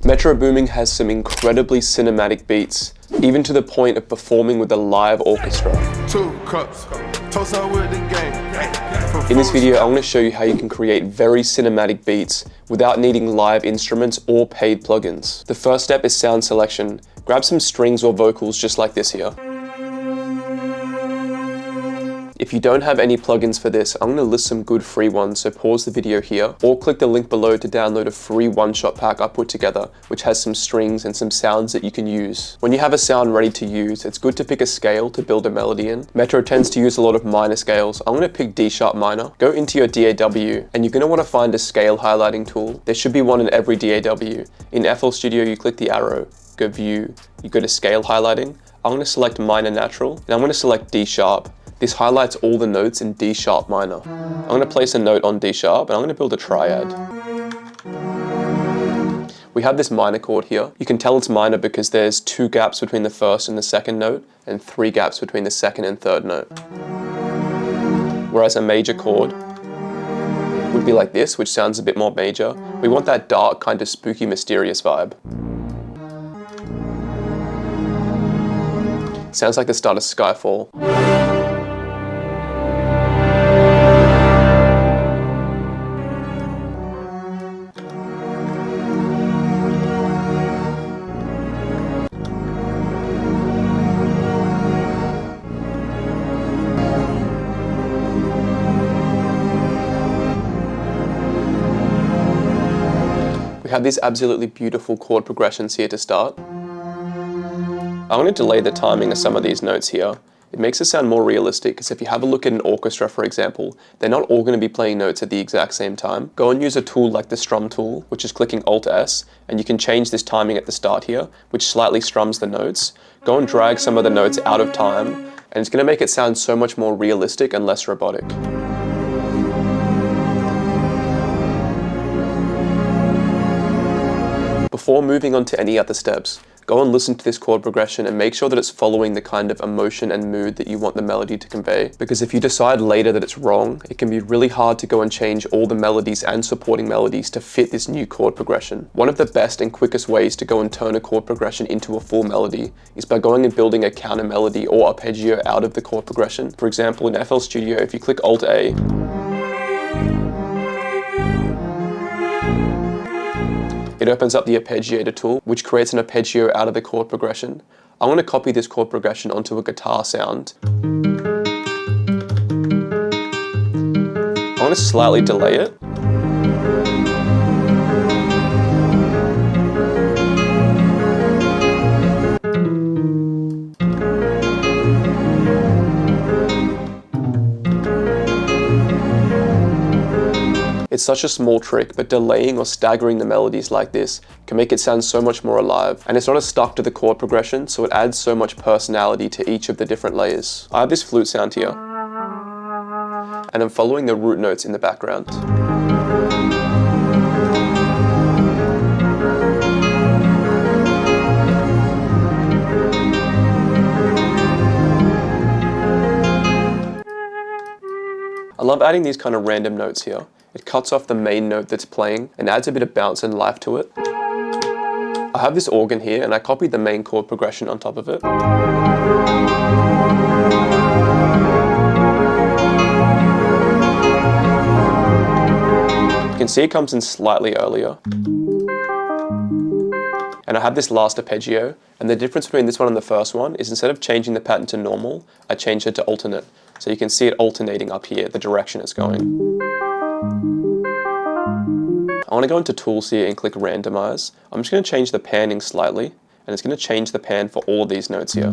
Metro Boomin has some incredibly cinematic beats, even to the point of performing with a live orchestra. 2 cups, toast up with the game. In this video, I'm going to show you how you can create very cinematic beats without needing live instruments or paid plugins. The first step is sound selection. Grab some strings or vocals just like this here. If you don't have any plugins for this, I'm going to list some good free ones, so pause the video here, or click the link below to download a free one-shot pack I put together, which has some strings and some sounds that you can use. When you have a sound ready to use, it's good to pick a scale to build a melody in. Metro tends to use a lot of minor scales. I'm going to pick D sharp minor. Go into your DAW, and you're going to want to find a scale highlighting tool. There should be one in every DAW. In FL Studio, you click the arrow, go view, you go to scale highlighting. I'm going to select minor natural, and I'm going to select D sharp. This highlights all the notes in D sharp minor. I'm going to place a note on D sharp and I'm going to build a triad. We have this minor chord here. You can tell it's minor because there's 2 gaps between the first and the second note and 3 gaps between the second and third note. Whereas a major chord would be like this, which sounds a bit more major. We want that dark, kind of spooky, mysterious vibe. Sounds like the start of Skyfall. We have these absolutely beautiful chord progressions here to start. I'm going to delay the timing of some of these notes here. It makes it sound more realistic because if you have a look at an orchestra, for example, they're not all going to be playing notes at the exact same time. Go and use a tool like the strum tool, which is clicking Alt-S, and you can change this timing at the start here, which slightly strums the notes. Go and drag some of the notes out of time, and it's going to make it sound so much more realistic and less robotic. Before moving on to any other steps, go and listen to this chord progression and make sure that it's following the kind of emotion and mood that you want the melody to convey. Because if you decide later that it's wrong, it can be really hard to go and change all the melodies and supporting melodies to fit this new chord progression. One of the best and quickest ways to go and turn a chord progression into a full melody is by going and building a counter melody or arpeggio out of the chord progression. For example, in FL Studio, if you click Alt-A, it opens up the arpeggiator tool, which creates an arpeggio out of the chord progression. I want to copy this chord progression onto a guitar sound. I want to slightly delay it. It's such a small trick, but delaying or staggering the melodies like this can make it sound so much more alive, and it's not as stuck to the chord progression, so it adds so much personality to each of the different layers. I have this flute sound here, and I'm following the root notes in the background. I love adding these kind of random notes here. It cuts off the main note that's playing and adds a bit of bounce and life to it. I have this organ here and I copied the main chord progression on top of it. You can see it comes in slightly earlier. And I have this last arpeggio, and the difference between this one and the first one is instead of changing the pattern to normal, I changed it to alternate. So you can see it alternating up here, the direction it's going. I want to go into Tools here and click Randomize. I'm just going to change the panning slightly, and it's going to change the pan for all of these notes here.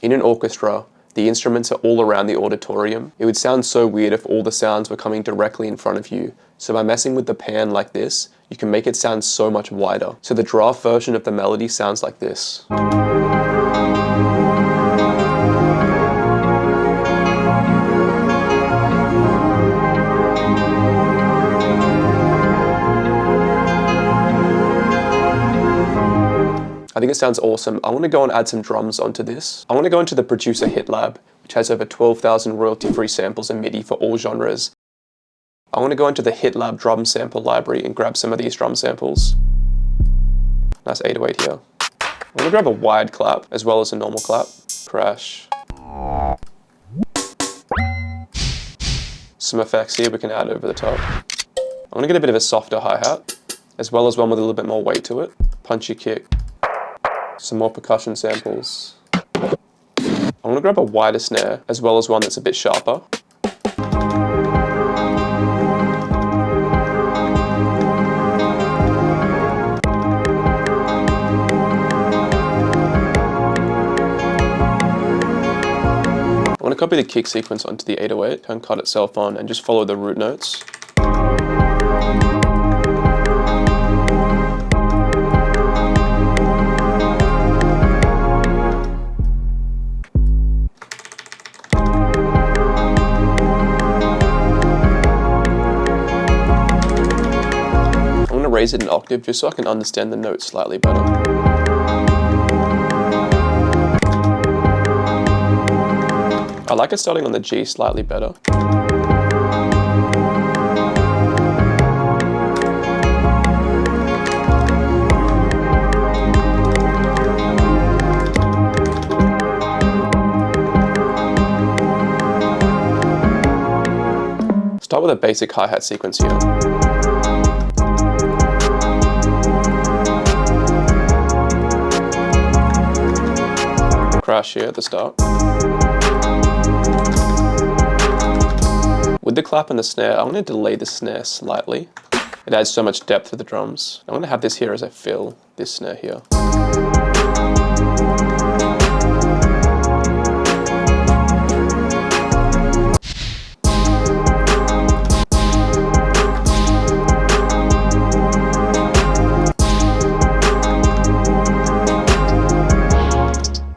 In an orchestra, the instruments are all around the auditorium. It would sound so weird if all the sounds were coming directly in front of you. So by messing with the pan like this, you can make it sound so much wider. So the draft version of the melody sounds like this. I think it sounds awesome. I want to go and add some drums onto this. I want to go into the Producer Hit Lab, which has over 12,000 royalty-free samples and MIDI for all genres. I want to go into the HitLab drum sample library and grab some of these drum samples. Nice 808 here. I'm going to grab a wide clap as well as a normal clap. Crash. Some effects here we can add over the top. I'm going to get a bit of a softer hi-hat, as well as one with a little bit more weight to it. Punchy kick. Some more percussion samples. I'm going to grab a wider snare, as well as one that's a bit sharper. I want to copy the kick sequence onto the 808, turn cut itself on, and just follow the root notes. I'm going to raise it an octave just so I can understand the notes slightly better. I like it starting on the G slightly better. Start with a basic hi-hat sequence here. Crash here at the start. With the clap and the snare, I'm going to delay the snare slightly. It adds so much depth to the drums. I'm going to have this here as I fill this snare here.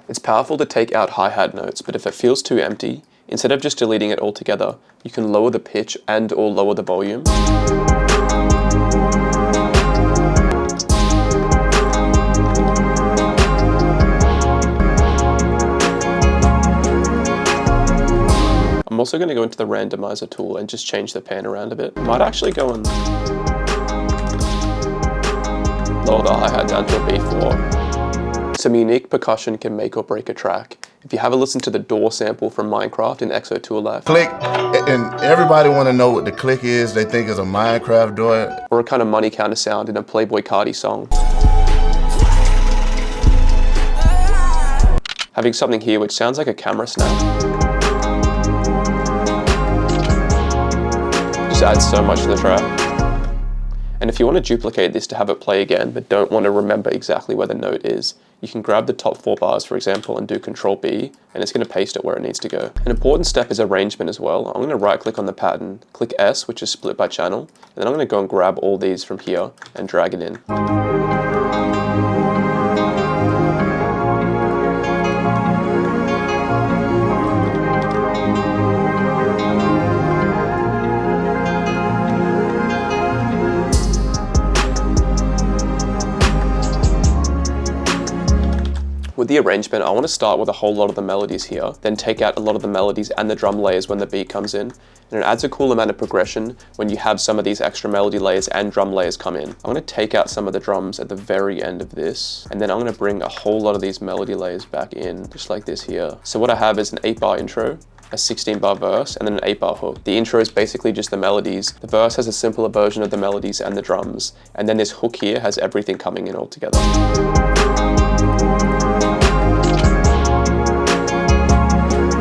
It's powerful to take out hi-hat notes, but if it feels too empty, instead of just deleting it altogether, you can lower the pitch and or lower the volume. I'm also going to go into the randomizer tool and just change the pan around a bit. I might actually go and lower the hi-hat down to a B4. Some unique percussion can make or break a track. If you have a listen to the door sample from Minecraft in Exo Tool Life. Click, and everybody want to know what the click is. They think it's a Minecraft door. Or a kind of money counter sound in a Playboy Cardi song. Having something here which sounds like a camera snap. Just adds so much to the track. And if you want to duplicate this to have it play again, but don't want to remember exactly where the note is, you can grab the top 4 bars, for example, and do Control B, and it's going to paste it where it needs to go. An important step is arrangement as well. I'm going to right click on the pattern, click S, which is split by channel, and then I'm going to go and grab all these from here and drag it in. With the arrangement, I want to start with a whole lot of the melodies here, then take out a lot of the melodies and the drum layers when the beat comes in. And it adds a cool amount of progression when you have some of these extra melody layers and drum layers come in. I'm going to take out some of the drums at the very end of this, and then I'm going to bring a whole lot of these melody layers back in, just like this here. So what I have is an 8-bar intro, a 16-bar verse, and then an 8-bar hook. The intro is basically just the melodies. The verse has a simpler version of the melodies and the drums, and then this hook here has everything coming in all together.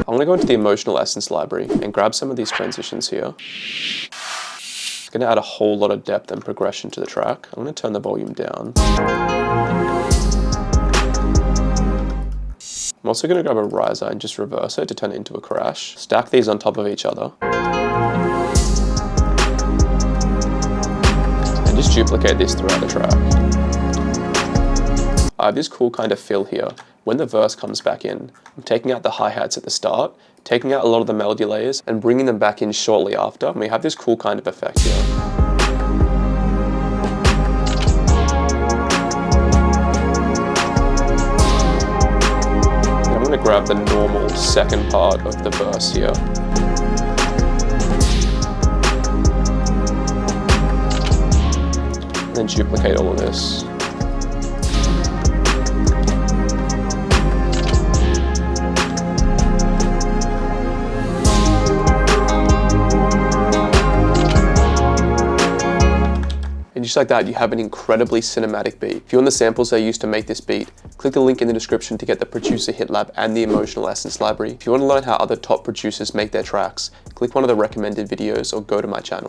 I'm going to go into the Emotional Essence library and grab some of these transitions here. It's going to add a whole lot of depth and progression to the track. I'm going to turn the volume down. I'm also going to grab a riser and just reverse it to turn it into a crash. Stack these on top of each other. And just duplicate this throughout the track. I have this cool kind of fill here. When the verse comes back in, I'm taking out the hi-hats at the start, taking out a lot of the melody layers, and bringing them back in shortly after, and we have this cool kind of effect here. And I'm going to grab the normal second part of the verse here. and then duplicate all of this. And just like that, you have an incredibly cinematic beat. If you want the samples I used to make this beat, click the link in the description to get the Producer Hit Lab and the Emotional Essence library. If you want to learn how other top producers make their tracks, click one of the recommended videos or go to my channel.